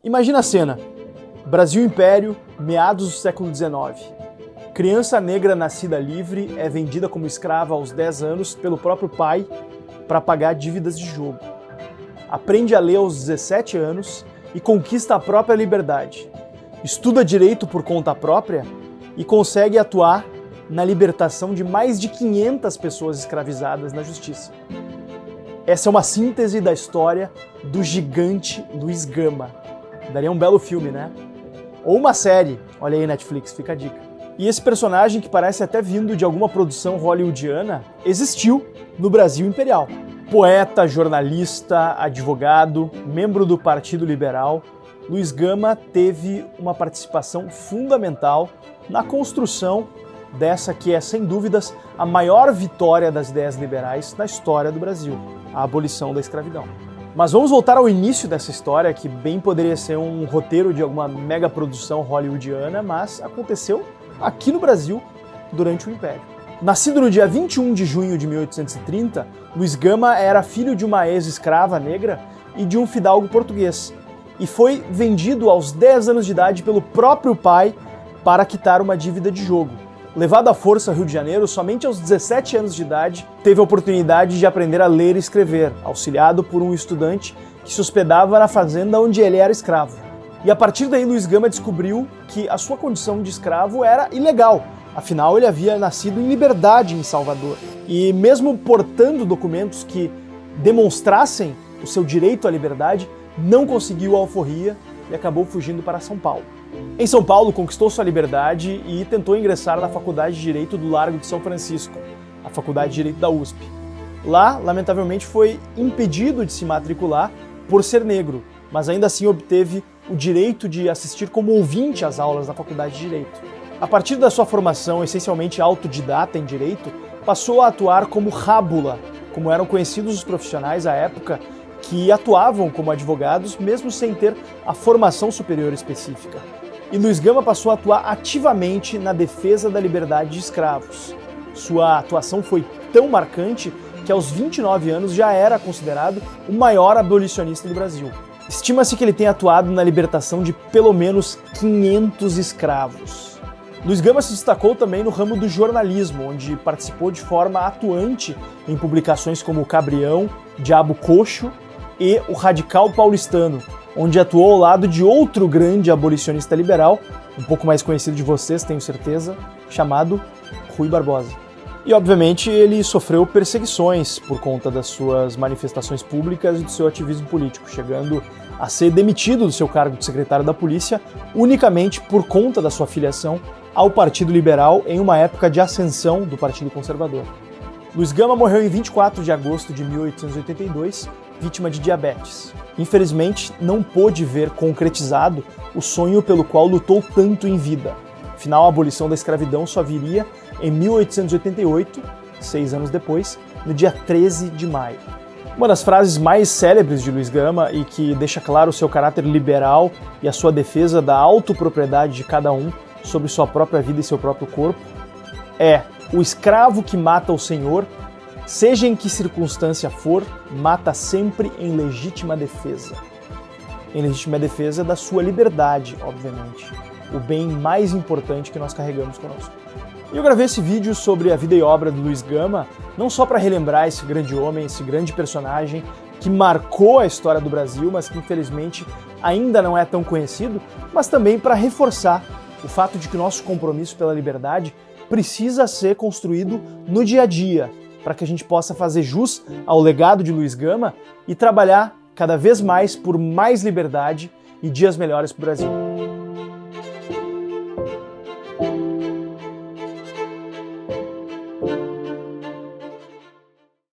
Imagina a cena. Brasil Império, meados do século XIX. Criança negra nascida livre é vendida como escrava aos 10 anos pelo próprio pai para pagar dívidas de jogo. Aprende a ler aos 17 anos e conquista a própria liberdade. Estuda direito por conta própria e consegue atuar na libertação de mais de 500 pessoas escravizadas na justiça. Essa é uma síntese da história do gigante Luiz Gama. Daria um belo filme, né? Ou uma série, olha aí Netflix, fica a dica. E esse personagem, que parece até vindo de alguma produção hollywoodiana, existiu no Brasil Imperial. Poeta, jornalista, advogado, membro do Partido Liberal, Luiz Gama teve uma participação fundamental na construção dessa que é, sem dúvidas, a maior vitória das ideias liberais na história do Brasil, a abolição da escravidão. Mas vamos voltar ao início dessa história, que bem poderia ser um roteiro de alguma mega produção hollywoodiana, mas aconteceu aqui no Brasil durante o Império. Nascido no dia 21 de junho de 1830, Luiz Gama era filho de uma ex-escrava negra e de um fidalgo português, e foi vendido aos 10 anos de idade pelo próprio pai para quitar uma dívida de jogo. Levado à força ao Rio de Janeiro, somente aos 17 anos de idade, teve a oportunidade de aprender a ler e escrever, auxiliado por um estudante que se hospedava na fazenda onde ele era escravo. E a partir daí, Luiz Gama descobriu que a sua condição de escravo era ilegal, afinal ele havia nascido em liberdade em Salvador. E mesmo portando documentos que demonstrassem o seu direito à liberdade, não conseguiu a alforria e acabou fugindo para São Paulo. Em São Paulo, conquistou sua liberdade e tentou ingressar na Faculdade de Direito do Largo de São Francisco, a Faculdade de Direito da USP. Lá, lamentavelmente, foi impedido de se matricular por ser negro, mas ainda assim obteve o direito de assistir como ouvinte às aulas da Faculdade de Direito. A partir da sua formação essencialmente autodidata em Direito, passou a atuar como rábula, como eram conhecidos os profissionais à época que atuavam como advogados mesmo sem ter a formação superior específica. E Luiz Gama passou a atuar ativamente na defesa da liberdade de escravos. Sua atuação foi tão marcante que aos 29 anos já era considerado o maior abolicionista do Brasil. Estima-se que ele tenha atuado na libertação de pelo menos 500 escravos. Luiz Gama se destacou também no ramo do jornalismo, onde participou de forma atuante em publicações como o Cabrião, Diabo Coxo e o Radical Paulistano, onde atuou ao lado de outro grande abolicionista liberal, um pouco mais conhecido de vocês, tenho certeza, chamado Rui Barbosa. E, obviamente, ele sofreu perseguições por conta das suas manifestações públicas e do seu ativismo político, chegando a ser demitido do seu cargo de secretário da polícia unicamente por conta da sua filiação ao Partido Liberal em uma época de ascensão do Partido Conservador. Luiz Gama morreu em 24 de agosto de 1882, vítima de diabetes. Infelizmente, não pôde ver concretizado o sonho pelo qual lutou tanto em vida. Afinal, a abolição da escravidão só viria em 1888, 6 anos depois, no dia 13 de maio. Uma das frases mais célebres de Luiz Gama e que deixa claro o seu caráter liberal e a sua defesa da autopropriedade de cada um sobre sua própria vida e seu próprio corpo é: o escravo que mata o senhor, seja em que circunstância for, mata sempre em legítima defesa. Em legítima defesa da sua liberdade, obviamente. O bem mais importante que nós carregamos conosco. E eu gravei esse vídeo sobre a vida e obra do Luiz Gama, não só para relembrar esse grande homem, esse grande personagem que marcou a história do Brasil, mas que infelizmente ainda não é tão conhecido, mas também para reforçar o fato de que o nosso compromisso pela liberdade precisa ser construído no dia a dia, para que a gente possa fazer jus ao legado de Luiz Gama e trabalhar cada vez mais por mais liberdade e dias melhores para o Brasil.